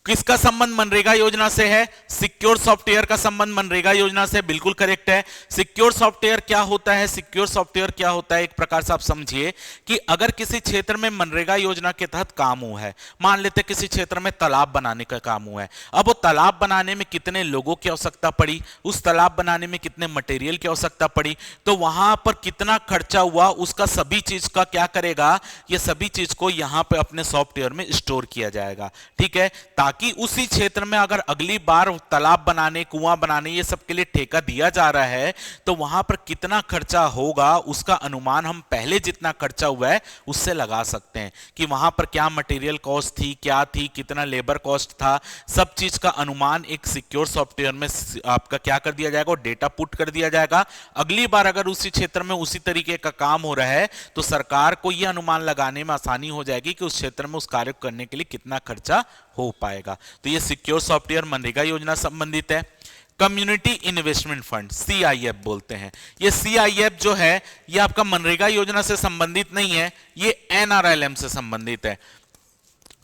किसका संबंध मनरेगा योजना से है। सिक्योर सॉफ्टवेयर का संबंध मनरेगा योजना से, बिल्कुल करेक्ट है। सिक्योर सॉफ्टवेयर क्या होता है, सिक्योर सॉफ्टवेयर क्या होता है, एक प्रकार से आप समझिए कि अगर किसी क्षेत्र में मनरेगा योजना के तहत काम हुआ है, मान लेते किसी क्षेत्र में तालाब बनाने का काम हुआ है, अब वो तालाब बनाने में कितने लोगों की आवश्यकता पड़ी, उस तालाब बनाने में कितने मटेरियल की आवश्यकता पड़ी, तो वहां पर कितना खर्चा हुआ, उसका सभी चीज का क्या करेगा, ये सभी चीज को यहां पे अपने सॉफ्टवेयर में स्टोर किया जाएगा। ठीक है, ताकि उसी क्षेत्र में अगर अगली बार तालाब बनाने, कुआं बनाने, ये सब के लिए ठेका दिया जा रहा है, तो वहां पर कितना खर्चा होगा उसका अनुमान हम पहले जितना खर्चा हुआ है उससे लगा सकते हैं कि वहां पर क्या मटेरियल कॉस्ट थी, क्या थी, कितना लेबर कॉस्ट था, सब चीज का अनुमान एक सिक्योर सॉफ्टवेयर में आपका क्या कर दिया जाएगा, डेटा पुट कर दिया जाएगा। अगली बार अगर उसी क्षेत्र में उसी तरीके का काम हो रहा है तो सरकार को यह अनुमान लगाने में आसानी हो जाएगी कि उस क्षेत्र में उस कार्य को करने के लिए कितना खर्चा हो पाएगा। तो ये सिक्योर सॉफ्टवेयर मनरेगा योजना संबंधित है। कम्युनिटी इन्वेस्टमेंट फंड, सीआईएफ बोलते हैं, ये सीआईएफ जो है ये आपका मनरेगा योजना से संबंधित नहीं है, ये एनआरएलएम से संबंधित है,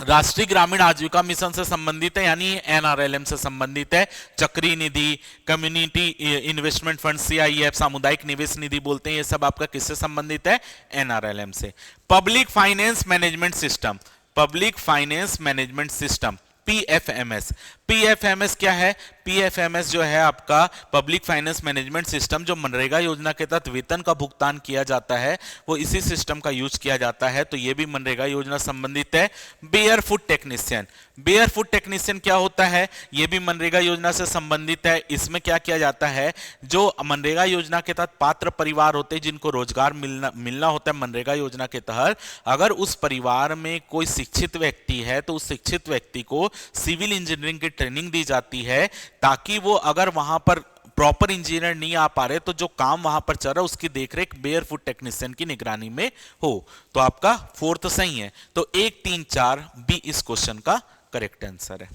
राष्ट्रीय ग्रामीण आजीविका मिशन से संबंधित है, यानी एनआरएलएम से संबंधित है। चक्री निधि, कम्युनिटी इन्वेस्टमेंट फंड, सीआईएफ, सामुदायिक निवेश निधि बोलते हैं, ये सब आपका किससे संबंधित है, एनआरएलएम से। Public finance management system, public finance management system, PFMS. PFMS क्या है, पीएफएमएस जो है आपका पब्लिक फाइनेंस मैनेजमेंट सिस्टम, जो मनरेगा योजना के तहत वेतन का भुगतान किया जाता है वो इसी सिस्टम का यूज किया जाता है, तो ये भी मनरेगा योजना संबंधित है। बेयरफुट टेक्नीशियन, बेयरफुट टेक्नीशियन क्या होता है, ये भी मनरेगा योजना से संबंधित है। इसमें क्या किया जाता है, जो मनरेगा योजना के तहत पात्र परिवार होते हैं जिनको रोजगार मिलना होता है मनरेगा योजना के तहत, अगर उस परिवार में कोई शिक्षित व्यक्ति है तो उस शिक्षित व्यक्ति को सिविल इंजीनियरिंग की ट्रेनिंग दी जाती है, ताकि वो अगर वहां पर प्रॉपर इंजीनियर नहीं आ पा रहे तो जो काम वहां पर चल रहा है उसकी देखरेख बेयरफुट टेक्नीशियन की निगरानी में हो। तो आपका फोर्थ सही है। तो 1 3 4 बी इस क्वेश्चन का करेक्ट आंसर है।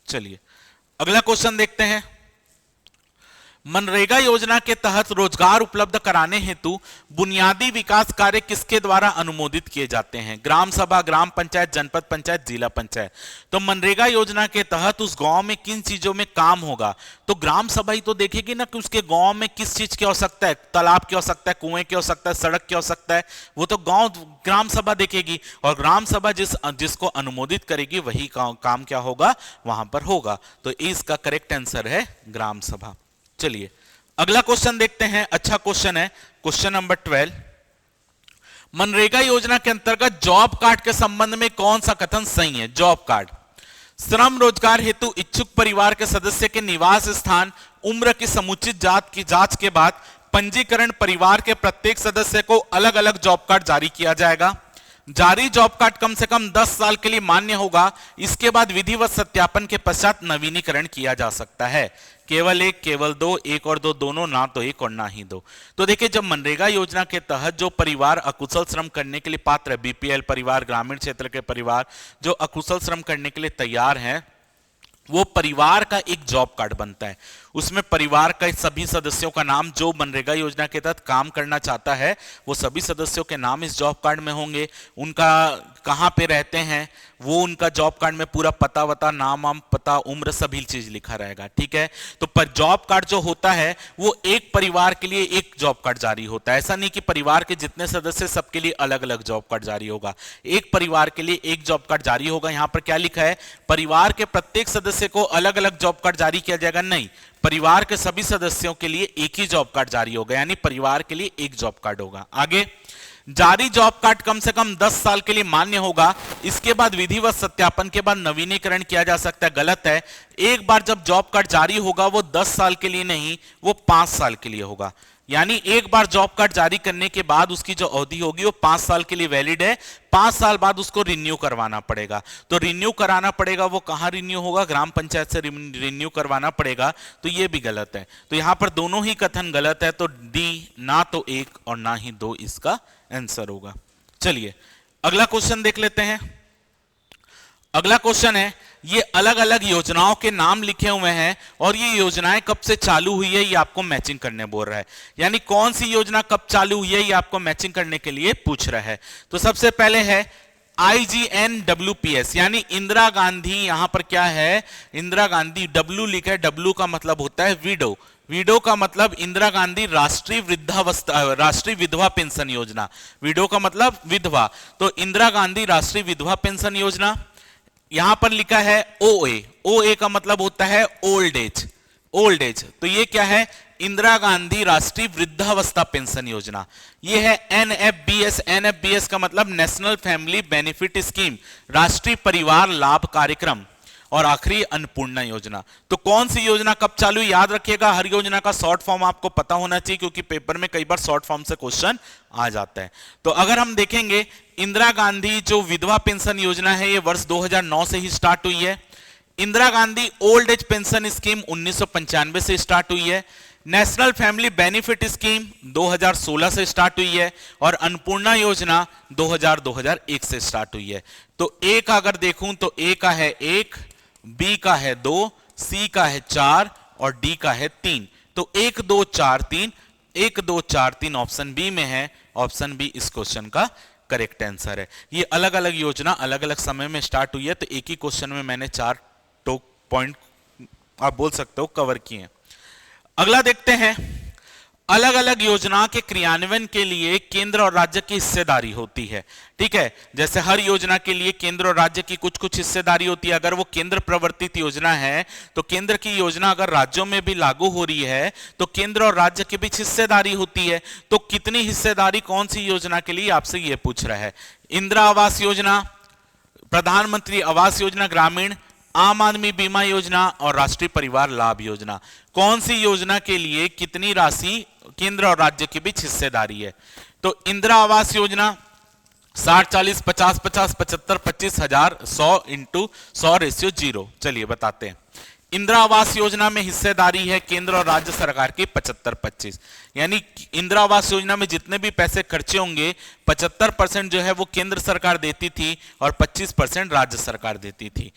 चलिए अगला क्वेश्चन देखते हैं। मनरेगा योजना के तहत रोजगार उपलब्ध कराने हेतु बुनियादी विकास कार्य किसके द्वारा अनुमोदित किए जाते हैं? ग्राम सभा, ग्राम पंचायत, जनपद पंचायत, जिला पंचायत। तो मनरेगा योजना के तहत उस गांव में किन चीजों में काम होगा? तो ग्राम सभा ही तो देखेगी ना कि उसके गांव में किस चीज की आवश्यकता है, तालाब की आवश्यकता है, कुएं की आवश्यकता है, सड़क की आवश्यकता है, वो तो गांव ग्राम सभा देखेगी। और ग्राम सभा जिसको अनुमोदित करेगी वही काम क्या होगा वहां पर होगा। तो इसका करेक्ट आंसर है ग्राम सभा। चलिए अगला क्वेश्चन देखते हैं। अच्छा क्वेश्चन है, क्वेश्चन नंबर 12। मनरेगा योजना के अंतर्गत जॉब कार्ड के संबंध में कौन सा कथन सही है? जॉब कार्ड श्रम रोजगार हेतु इच्छुक परिवार के सदस्य के निवास स्थान, उम्र की समुचित जांच के बाद पंजीकरण परिवार के प्रत्येक सदस्य को अलग अलग जॉब कार्ड जारी किया जाएगा। जारी जॉब कार्ड कम से कम 10 साल के लिए मान्य होगा। इसके बाद विधिवत सत्यापन के पश्चात नवीनीकरण किया जा सकता है। केवल 1, केवल 2, 1 और 2 दोनों, ना तो 1 और ना ही 2। तो देखिए जब मनरेगा योजना के तहत जो परिवार अकुशल श्रम करने के लिए पात्र है, बीपीएल परिवार, ग्रामीण क्षेत्र के परिवार जो अकुशल श्रम करने के लिए तैयार हैं, वो परिवार का एक जॉब कार्ड बनता है। उसमें परिवार का सभी सदस्यों का नाम, जो मनरेगा योजना के तहत काम करना चाहता है वो सभी सदस्यों के नाम इस जॉब कार्ड में होंगे। उनका कहाँ पे रहते हैं वो उनका जॉब कार्ड में पूरा पता वता, नाम पता, उम्र सभी चीज लिखा रहेगा। ठीक है, तो पर जॉब कार्ड जो होता है वो एक परिवार के लिए एक जॉब कार्ड जारी होता है। ऐसा नहीं कि परिवार के जितने सदस्य सबके लिए अलग अलग जॉब कार्ड जारी होगा, एक परिवार के लिए एक जॉब कार्ड जारी होगा। यहां पर क्या लिखा है? परिवार के प्रत्येक सदस्य को अलग अलग जॉब कार्ड जारी किया जाएगा? नहीं, परिवार के सभी सदस्यों के लिए एक ही जॉब कार्ड जारी होगा, यानी परिवार के लिए एक जॉब कार्ड होगा। आगे, जारी जॉब कार्ड कम से कम 10 साल के लिए मान्य होगा। इसके बाद विधिवत सत्यापन के बाद नवीनीकरण किया जा सकता है। गलत है। एक बार जब जॉब कार्ड जारी होगा वो 10 साल के लिए नहीं, वो 5 साल के लिए होगा। यानी एक बार जॉब कार्ड जारी करने के बाद उसकी जो अवधि होगी वो 5 साल के लिए वैलिड है। 5 साल बाद उसको रिन्यू करवाना पड़ेगा। तो रिन्यू कराना पड़ेगा, वो कहां रिन्यू होगा? ग्राम पंचायत से रिन्यू करवाना पड़ेगा। तो ये भी गलत है। तो यहां पर दोनों ही कथन गलत है। तो डी, ना तो 1 और ना ही 2 इसका आंसर होगा। चलिए अगला क्वेश्चन देख लेते हैं। अगला क्वेश्चन है, ये अलग अलग योजनाओं के नाम लिखे हुए हैं और ये योजनाएं कब से चालू हुई है ये आपको मैचिंग करने बोल रहा है। यानी कौन सी योजना कब चालू हुई है ये आपको मैचिंग करने के लिए पूछ रहा है। तो सबसे पहले है IGNWPS, यानी इंदिरा गांधी। यहां पर क्या है? इंदिरा गांधी, डब्ल्यू लिखा है, डब्ल्यू का मतलब होता है विडो। विडो का मतलब इंदिरा गांधी राष्ट्रीय विधवा पेंशन योजना। विडो का मतलब विधवा, तो इंदिरा गांधी राष्ट्रीय विधवा पेंशन योजना। यहां पर लिखा है OA, OA का मतलब होता है ओल्ड एज, ओल्ड एज। तो ये क्या है? इंदिरा गांधी राष्ट्रीय वृद्धावस्था पेंशन योजना। ये है NFBS, NFBS का मतलब नेशनल फैमिली बेनिफिट स्कीम, राष्ट्रीय परिवार लाभ कार्यक्रम। और आखिरी अन्नपूर्णा योजना। तो कौन सी योजना कब चालू? याद रखिएगा, हर योजना का शॉर्ट फॉर्म आपको पता होना चाहिए, क्योंकि पेपर में कई बार शॉर्ट फॉर्म से क्वेश्चन आ जाता है। तो अगर हम देखेंगे इंदिरा गांधी जो विधवा पेंशन योजना है ये वर्ष 2009 से ही स्टार्ट हुई है। Indira Gandhi old age pension scheme 1995 से स्टार्ट हुई है। नेशनल फैमिली बेनिफिट स्कीम 2016 से स्टार्ट हुई है। और अन्नपूर्णा योजना 2001 से स्टार्ट हुई है। तो ए का अगर देखूं तो ए का है 1, बी का है 2, सी का है 4 और डी का है 3। तो 1 2 4 3, 1 2 4 3 ऑप्शन बी में है। ऑप्शन बी इस क्वेश्चन का करेक्ट आंसर है। ये अलग अलग योजना अलग अलग समय में स्टार्ट हुई है। तो एक ही क्वेश्चन में मैंने 4 पॉइंट आप बोल सकते हो कवर किए हैं। अगला देखते हैं, अलग अलग योजना के क्रियान्वयन के लिए केंद्र और राज्य की हिस्सेदारी होती है। ठीक है, जैसे हर योजना के लिए केंद्र और राज्य की कुछ कुछ हिस्सेदारी होती है। अगर वो केंद्र प्रवर्तित योजना है तो केंद्र की योजना अगर राज्यों में भी लागू हो रही है तो केंद्र और राज्य के बीच हिस्सेदारी होती है। तो कितनी हिस्सेदारी कौन सी योजना के लिए, आपसे ये पूछ रहा है। इंदिरा आवास योजना, प्रधानमंत्री आवास योजना ग्रामीण, आम आदमी बीमा योजना और राष्ट्रीय परिवार लाभ योजना, कौन सी योजना के लिए कितनी राशि केंद्र और राज्य के बीच हिस्सेदारी है? तो इंदिरा आवास योजना 60 40 50 50 75 25 1000 100 × 100 रेशियो 0। चलिए बताते हैं। इंदिरा आवास योजना में हिस्सेदारी है केंद्र और राज्य सरकार की 75-25, यानी इंदिरा आवास योजना में जितने भी पैसे खर्चे होंगे 75% जो है वो केंद्र सरकार देती थी और 25% राज्य सरकार देती थी।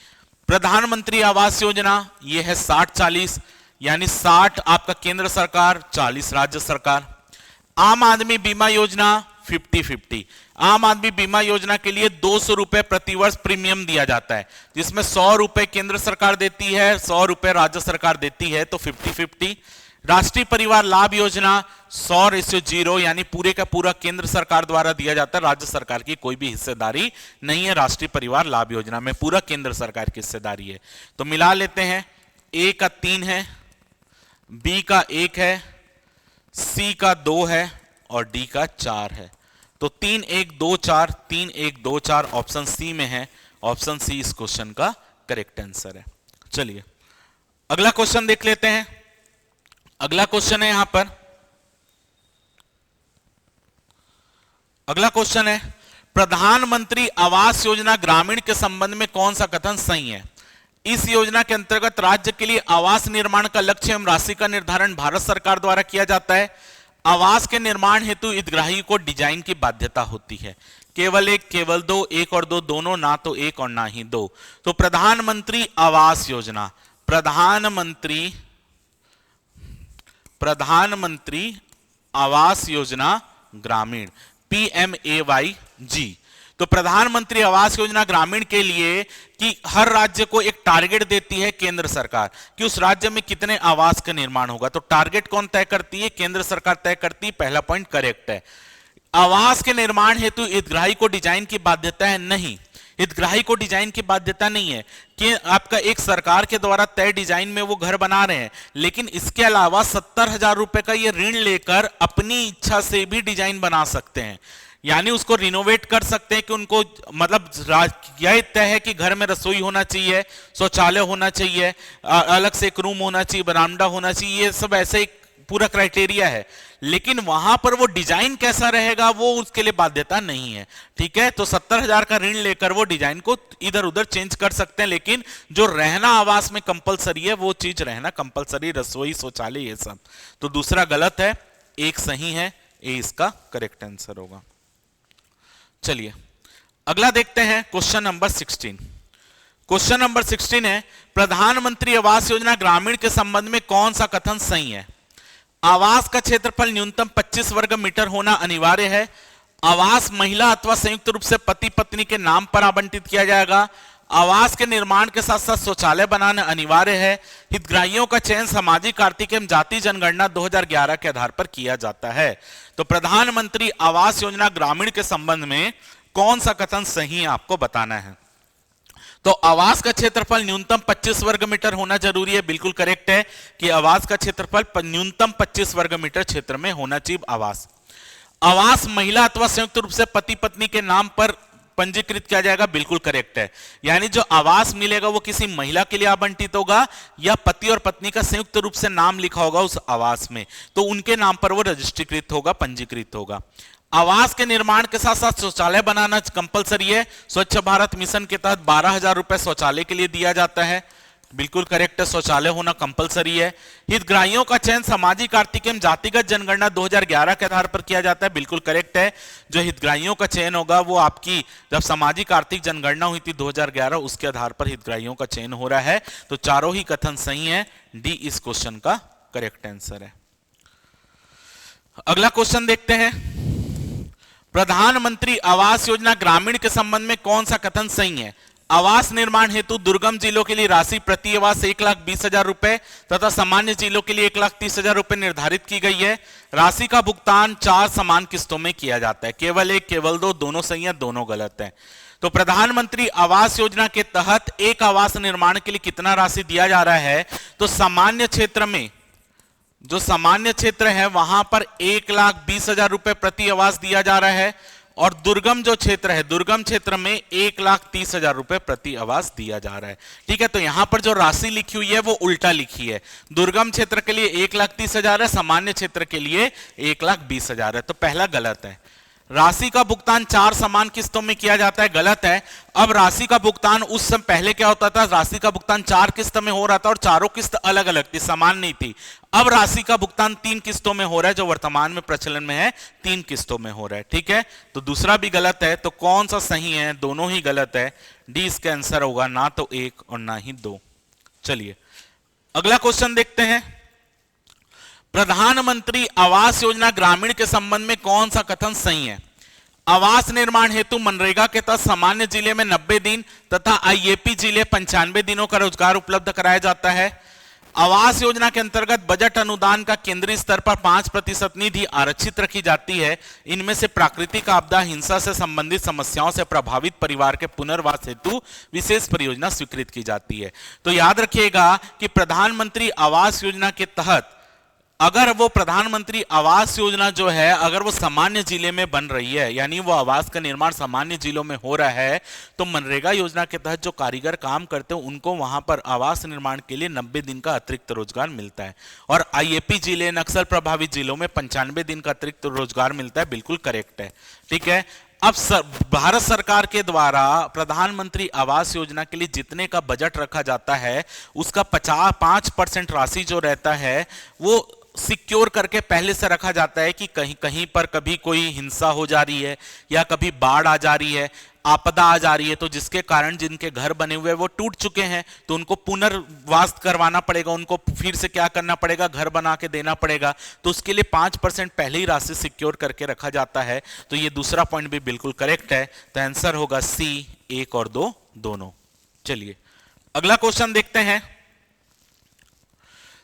प्रधानमंत्री आवास योजना ये है 60-40, यानी 60 आपका केंद्र सरकार, 40 राज्य सरकार। आम आदमी बीमा योजना 50-50, आम आदमी बीमा योजना के लिए 200 रुपए प्रतिवर्ष प्रीमियम दिया जाता है, जिसमें 100 रुपए केंद्र सरकार देती है, 100 रुपए राज्य सरकार देती है, तो 50-50। राष्ट्रीय परिवार लाभ योजना 100:0, यानी पूरे का पूरा केंद्र सरकार द्वारा दिया जाता है, राज्य सरकार की कोई भी हिस्सेदारी नहीं है राष्ट्रीय परिवार लाभ योजना में, पूरा केंद्र सरकार की हिस्सेदारी है। तो मिला लेते हैं, ए का 3 है, बी का 1 है, सी का 2 है और डी का 4 है। तो 3-1-2-4, 3-1-2-4 ऑप्शन सी में है, ऑप्शन सी इस क्वेश्चन का करेक्ट आंसर है। चलिए अगला क्वेश्चन देख लेते हैं। अगला क्वेश्चन है यहां पर, अगला क्वेश्चन है प्रधानमंत्री आवास योजना ग्रामीण के संबंध में कौन सा कथन सही है? इस योजना के अंतर्गत राज्य के लिए आवास निर्माण का लक्ष्य एवं राशि का निर्धारण भारत सरकार द्वारा किया जाता है। आवास के निर्माण हेतु हितग्राही को डिजाइन की बाध्यता होती है। केवल एक, केवल दो, एक और दो, दोनों, ना तो एक और ना ही दो। तो प्रधानमंत्री आवास योजना, प्रधानमंत्री आवास योजना ग्रामीण, PMAYG। तो प्रधानमंत्री आवास योजना ग्रामीण के लिए कि हर राज्य को एक टारगेट देती है केंद्र सरकार कि उस राज्य में कितने आवास का निर्माण होगा। तो टारगेट कौन तय करती है? केंद्र सरकार तय करती है। पहला पॉइंट करेक्ट है। आवास के निर्माण हेतु हितग्राही को डिजाइन की बाध्यता है? नहीं, हितग्राही को डिजाइन की बाध्यता नहीं है कि आपका एक सरकार के द्वारा तय डिजाइन में वो घर बना रहे हैं, लेकिन इसके अलावा 70,000 रुपए का ये ऋण लेकर अपनी इच्छा से भी डिजाइन बना सकते हैं, यानी उसको रिनोवेट कर सकते हैं कि उनको मतलब यह तय है कि घर में रसोई होना चाहिए, शौचालय होना चाहिए, अलग से एक रूम होना चाहिए, बरामदा होना चाहिए, ये सब ऐसे एक पूरा क्राइटेरिया है, लेकिन वहां पर वो डिजाइन कैसा रहेगा वो उसके लिए बाध्यता नहीं है। ठीक है, तो 70,000 का ऋण लेकर वो डिजाइन को इधर उधर चेंज कर सकते हैं, लेकिन जो रहना आवास में कंपलसरी है वो चीज रहना कंपलसरी, रसोई, शौचालय, ये सब। तो दूसरा गलत है, एक सही है, ए इसका करेक्ट आंसर होगा। चलिए अगला देखते हैं, क्वेश्चन नंबर 16। क्वेश्चन नंबर 16 है प्रधानमंत्री आवास योजना ग्रामीण के संबंध में कौन सा कथन सही है? आवास का क्षेत्रफल न्यूनतम 25 वर्ग मीटर होना अनिवार्य है। आवास महिला अथवा संयुक्त रूप से पति पत्नी के नाम पर आवंटित किया जाएगा। आवास के निर्माण के साथ साथ शौचालय बनाना अनिवार्य है। हितग्राहियों का चयन सामाजिक, आर्थिक एवं जाति जनगणना 2011 के आधार पर किया जाता है। तो प्रधानमंत्री आवास योजना ग्रामीण के संबंध में कौन सा कथन सही है आपको बताना है। तो आवास का क्षेत्रफल न्यूनतम 25 वर्ग मीटर होना जरूरी है, बिल्कुल करेक्ट है कि आवास का क्षेत्रफल न्यूनतम 25 वर्ग मीटर क्षेत्र में होना चाहिए आवास। आवास महिला अथवा संयुक्त रूप से पति पत्नी के नाम पर पंजीकृत किया जाएगा, बिल्कुल करेक्ट है, यानी जो आवास मिलेगा वो किसी महिला के लिए आवंटित होगा या पति और पत्नी का संयुक्त रूप से नाम लिखा होगा उस आवास में, तो उनके नाम पर वो रजिस्ट्रीकृत होगा, पंजीकृत होगा। आवास के निर्माण के साथ साथ शौचालय बनाना कंपलसरी है। स्वच्छ भारत मिशन के तहत 12,000 रुपए शौचालय के लिए दिया जाता है, बिल्कुल करेक्ट है, शौचालय होना कंपलसरी है। हितग्राहियों का चयन सामाजिक, आर्थिक एवं जातिगत जनगणना 2011 के आधार पर किया जाता है, बिल्कुल करेक्ट है। जो हितग्राहियों का चयन होगा वो आपकी जब सामाजिक आर्थिक जनगणना हुई थी 2011, उसके आधार पर हितग्राहियों का चयन हो रहा है। तो चारों ही कथन सही है, डी इस क्वेश्चन का करेक्ट आंसर है। अगला क्वेश्चन देखते हैं, प्रधानमंत्री आवास योजना ग्रामीण के संबंध में कौन सा कथन सही है? आवास निर्माण हेतु दुर्गम जिलों के लिए राशि प्रति आवास 1,20,000 रुपए तथा सामान्य जिलों के लिए 1,30,000 रुपए निर्धारित की गई है। राशि का भुगतान 4 समान किस्तों में किया जाता है। केवल एक, केवल दो, दोनों सही है, दोनों गलत है। तो प्रधानमंत्री आवास योजना के तहत एक आवास निर्माण के लिए कितना राशि दिया जा रहा है? तो सामान्य क्षेत्र में, जो सामान्य क्षेत्र है वहां पर 1,20,000 रुपए प्रति आवास दिया जा रहा है, और दुर्गम जो क्षेत्र है, दुर्गम क्षेत्र में 1,30,000 रुपए प्रति आवास दिया जा रहा है। ठीक है, तो यहां पर जो राशि लिखी हुई है वो उल्टा लिखी है। दुर्गम क्षेत्र के लिए 1,30,000 है, सामान्य क्षेत्र के लिए 1,20,000 है, तो पहला गलत है। राशि का भुगतान 4 समान किस्तों में किया जाता है, गलत है। अब राशि का भुगतान उस समय पहले क्या होता था, राशि का भुगतान 4 किस्त में हो रहा था और चारों किस्त अलग अलग थी, समान नहीं थी। अब राशि का भुगतान 3 किस्तों में हो रहा है, जो वर्तमान में प्रचलन में है 3 किस्तों में हो रहा है, ठीक है। तो दूसरा भी गलत है, तो कौन सा सही है, दोनों ही गलत है। डी इसका आंसर होगा, ना तो 1 और ना ही 2। चलिए अगला क्वेश्चन देखते हैं। प्रधानमंत्री आवास योजना ग्रामीण के संबंध में कौन सा कथन सही है? आवास निर्माण हेतु मनरेगा के तहत सामान्य जिले में 90 दिन तथा आईएपी जिले 95 दिनों का रोजगार उपलब्ध कराया जाता है। आवास योजना के अंतर्गत बजट अनुदान का केंद्रीय स्तर पर 5% निधि आरक्षित रखी जाती है। इनमें से प्राकृतिक आपदा, हिंसा से संबंधित समस्याओं से प्रभावित परिवार के पुनर्वास हेतु विशेष परियोजना स्वीकृत की जाती है। तो याद रखिएगा कि प्रधानमंत्री आवास योजना के तहत अगर वो प्रधानमंत्री आवास योजना जो है अगर वो सामान्य जिले में बन रही है, यानी वो आवास का निर्माण सामान्य जिलों में हो रहा है, तो मनरेगा योजना के तहत जो कारीगर काम करते हैं उनको वहां पर आवास निर्माण के लिए 90 दिन का अतिरिक्त रोजगार मिलता है। और आईएपी जिले, नक्सल प्रभावित जिलों में 95 दिन का अतिरिक्त रोजगार मिलता है। बिल्कुल करेक्ट है, ठीक है। अब भारत सरकार के द्वारा प्रधानमंत्री आवास योजना के लिए जितने का बजट रखा जाता है उसका 5% राशि जो रहता है वो सिक्योर करके पहले से रखा जाता है कि कहीं कहीं पर कभी कोई हिंसा हो जा रही है या कभी बाढ़ आ जा रही है, आपदा आ जा रही है, तो जिसके कारण जिनके घर बने हुए वो टूट चुके हैं तो उनको पुनर्वास करवाना पड़ेगा, उनको फिर से क्या करना पड़ेगा, घर बना के देना पड़ेगा। तो उसके लिए 5% पहले ही राशि सिक्योर करके रखा जाता है। तो ये दूसरा पॉइंट भी बिल्कुल करेक्ट है। तो आंसर होगा सी, 1 और 2 दोनों। चलिए अगला क्वेश्चन देखते हैं।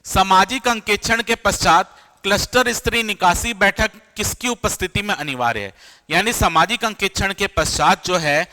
सामाजिक अंकेक्षण के पश्चात क्लस्टर स्तरीय निकासी बैठक किसकी उपस्थिति में अनिवार्य है? यानी सामाजिक अंकेक्षण के पश्चात जो है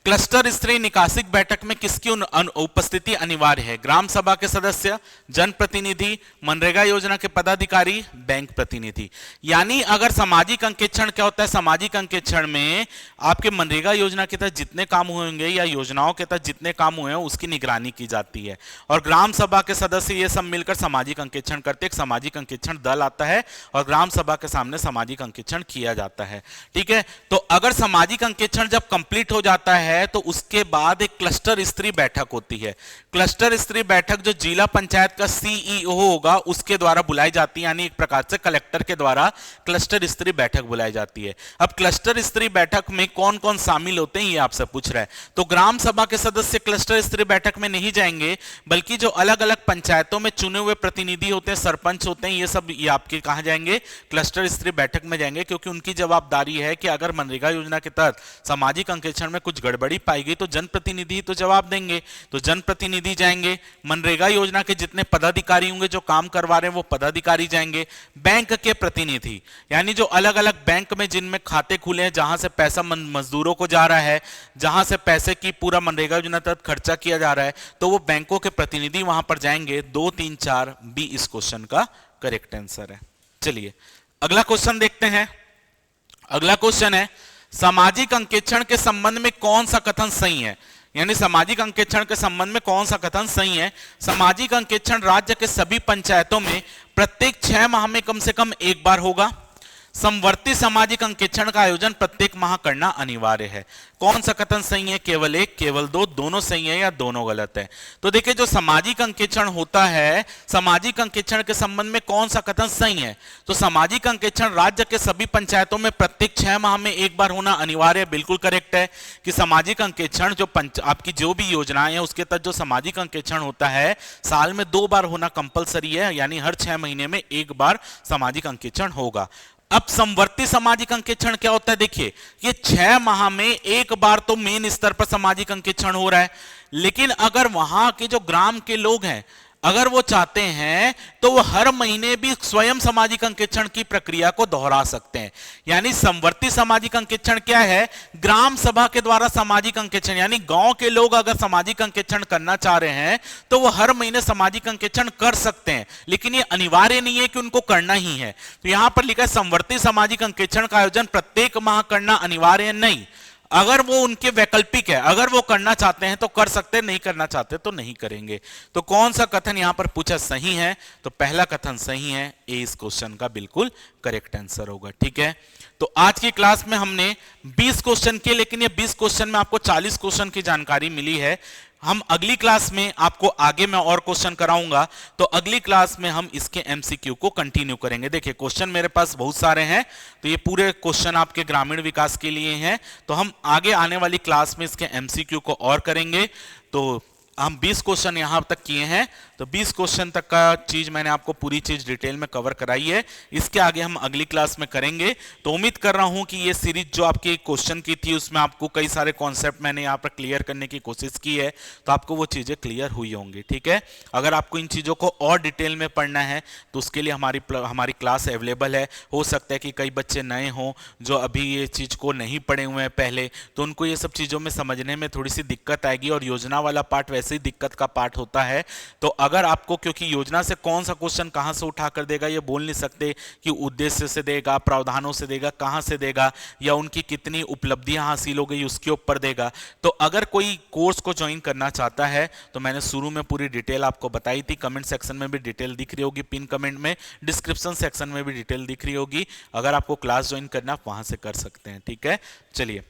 क्लस्टर स्तरीय निकासी बैठक में किसकी उपस्थिति अनिवार्य है? ग्राम सभा के सदस्य, जनप्रतिनिधि, मनरेगा योजना के पदाधिकारी, बैंक प्रतिनिधि। यानी अगर सामाजिक अंकेक्षण क्या होता है, सामाजिक अंकेक्षण में आपके मनरेगा योजना के तहत जितने काम हुए होंगे या योजनाओं के तहत जितने काम हुए हैं उसकी निगरानी की जाती है। और ग्राम सभा के सदस्य ये सब मिलकर सामाजिक अंकेक्षण करते, एक सामाजिक अंकेक्षण दल आता है और ग्राम सभा के सामने सामाजिक अंकेक्षण किया जाता है, ठीक है। तो अगर सामाजिक अंकेक्षण जब कंप्लीट हो जाता है तो उसके बाद एक क्लस्टर स्तरीय बैठक होती है। क्लस्टर स्तरीय बैठक जो जिला पंचायत का सीईओ होगा उसके द्वारा बुलाई जाती है, यानी एक प्रकार से कलेक्टर के द्वारा क्लस्टर स्तरीय बैठक बुलाई जाती है। अब क्लस्टर स्तरीय बैठक में कौन कौन शामिल होते हैं ये आपसे पूछ रहा है। तो ग्राम सभा के सदस्य क्लस्टर स्तरीय बैठक में नहीं जाएंगे, बल्कि जो अलग अलग पंचायतों में चुने हुए प्रतिनिधि होते हैं, सरपंच होते हैं, ये सब ये आपके कहां जाएंगे, क्लस्टर स्तरीय बैठक में जाएंगे, क्योंकि उनकी जवाबदारी है कि अगर मनरेगा योजना के तहत सामाजिक अंकेक्षण में कुछ गड़बड़ी पाई गई तो जनप्रतिनिधि तो जवाब देंगे। तो जनप्रतिनिधि जाएंगे, मनरेगा योजना के जितने पदाधिकारी होंगे जो काम करवा रहे हैं वो पदाधिकारी जाएंगे। बैंक के प्रतिनिधि यानी जो अलग अलग बैंक में जिनमें खाते खुले हैं, जहां से पैसा मजदूरों को जा रहा है, जहां से पैसे की पूरा मनरेगा योजना तहत खर्चा किया जा रहा है, तो वो बैंकों के प्रतिनिधि वहां पर जाएंगे। 2, 3, 4 बी इस क्वेश्चन का करेक्ट आंसर है। चलिए अगला क्वेश्चन देखते हैं। अगला क्वेश्चन है सामाजिक अंकेक्षण के संबंध में कौन सा कथन सही है? यानी सामाजिक अंकेक्षण के संबंध में कौन सा कथन सही है? सामाजिक अंकेक्षण राज्य के सभी पंचायतों में प्रत्येक 6 माह में कम से कम एक बार होगा। समवर्ती सामाजिक अंकेक्षण का आयोजन प्रत्येक माह करना अनिवार्य है। कौन सा कथन सही है? केवल 1, केवल 2, दोनों सही है या दोनों गलत है? तो देखिए जो सामाजिक अंकेक्षण होता है, सामाजिक अंकेक्षण के संबंध में कौन सा कथन सही है? तो सामाजिक अंकेक्षण राज्य के सभी पंचायतों में प्रत्येक 6 माह में एक बार होना अनिवार्य है। बिल्कुल करेक्ट है कि सामाजिक अंकेक्षण जो आपकी जो भी योजनाएं है उसके तहत जो सामाजिक अंकेक्षण होता है साल में 2 बार होना कंपलसरी है, यानी हर 6 महीने में एक बार सामाजिक अंकेक्षण होगा। अब समवर्ती सामाजिक अंकेक्षण क्या होता है? देखिए ये 6 माह में एक बार तो मेन स्तर पर सामाजिक अंकेक्षण हो रहा है, लेकिन अगर वहां के जो ग्राम के लोग हैं अगर वो चाहते हैं तो वो हर महीने भी स्वयं सामाजिक अंकेक्षण की प्रक्रिया को दोहरा सकते हैं। यानी समवर्ती सामाजिक अंकेक्षण क्या है? ग्राम सभा के द्वारा सामाजिक अंकेक्षण, यानी गांव के लोग अगर सामाजिक अंकेक्षण करना चाह रहे हैं तो वो हर महीने सामाजिक अंकेक्षण कर सकते हैं, लेकिन ये अनिवार्य नहीं है कि उनको करना ही है। तो यहां पर लिखा है समवर्ती सामाजिक अंकेक्षण का आयोजन प्रत्येक माह करना अनिवार्य है, नहीं। अगर वो उनके वैकल्पिक है, अगर वो करना चाहते हैं तो कर सकते हैं, नहीं करना चाहते तो नहीं करेंगे। तो कौन सा कथन यहां पर पूछा सही है, तो पहला कथन सही है, ए इस क्वेश्चन का बिल्कुल करेक्ट आंसर होगा। ठीक है, तो आज की क्लास में हमने 20 क्वेश्चन किए, लेकिन ये 20 क्वेश्चन में आपको 40 क्वेश्चन की जानकारी मिली है। हम अगली क्लास में आपको आगे मैं और क्वेश्चन कराऊंगा, तो अगली क्लास में हम इसके एमसीक्यू को कंटिन्यू करेंगे। देखिए क्वेश्चन मेरे पास बहुत सारे हैं, तो ये पूरे क्वेश्चन आपके ग्रामीण विकास के लिए हैं, तो हम आगे आने वाली क्लास में इसके एमसीक्यू को और करेंगे। तो हम 20 क्वेश्चन यहां तक किए हैं, तो 20 क्वेश्चन तक का चीज मैंने आपको पूरी चीज डिटेल में कवर कराई है। इसके आगे हम अगली क्लास में करेंगे। तो उम्मीद कर रहा हूं कि ये सीरीज जो आपकी क्वेश्चन की थी उसमें आपको कई सारे कॉन्सेप्ट मैंने यहाँ पर क्लियर करने की कोशिश की है, तो आपको वो चीजें क्लियर हुई होंगी। ठीक है, अगर आपको इन चीजों को और डिटेल में पढ़ना है तो उसके लिए हमारी क्लास अवेलेबल है। हो सकता है कि कई बच्चे नए हों जो अभी ये चीज को नहीं पढ़े हुए हैं पहले, तो उनको ये सब चीजों में समझने में थोड़ी सी दिक्कत आएगी, और योजना वाला पार्ट वैसे ही दिक्कत का पार्ट होता है। तो अगर आपको, क्योंकि योजना से कौन सा क्वेश्चन कहां से उठा कर देगा ये बोल नहीं सकते कि उद्देश्य से देगा, प्रावधानों से देगा, कहां से देगा, या उनकी कितनी उपलब्धियां हासिल हो गई उसके ऊपर देगा। तो अगर कोई कोर्स को ज्वाइन करना चाहता है तो मैंने शुरू में पूरी डिटेल आपको बताई थी, कमेंट सेक्शन में भी डिटेल दिख रही होगी, पिन कमेंट में, डिस्क्रिप्शन सेक्शन में भी डिटेल दिख रही होगी। अगर आपको क्लास ज्वाइन करना वहां से कर सकते हैं। ठीक है, चलिए,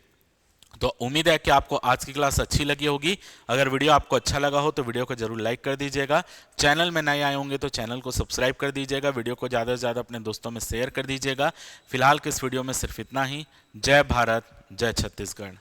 तो उम्मीद है कि आपको आज की क्लास अच्छी लगी होगी। अगर वीडियो आपको अच्छा लगा हो तो वीडियो को जरूर लाइक कर दीजिएगा। चैनल में नए आए होंगे तो चैनल को सब्सक्राइब कर दीजिएगा। वीडियो को ज़्यादा से ज़्यादा अपने दोस्तों में शेयर कर दीजिएगा। फिलहाल के इस वीडियो में सिर्फ इतना ही। जय भारत, जय छत्तीसगढ़।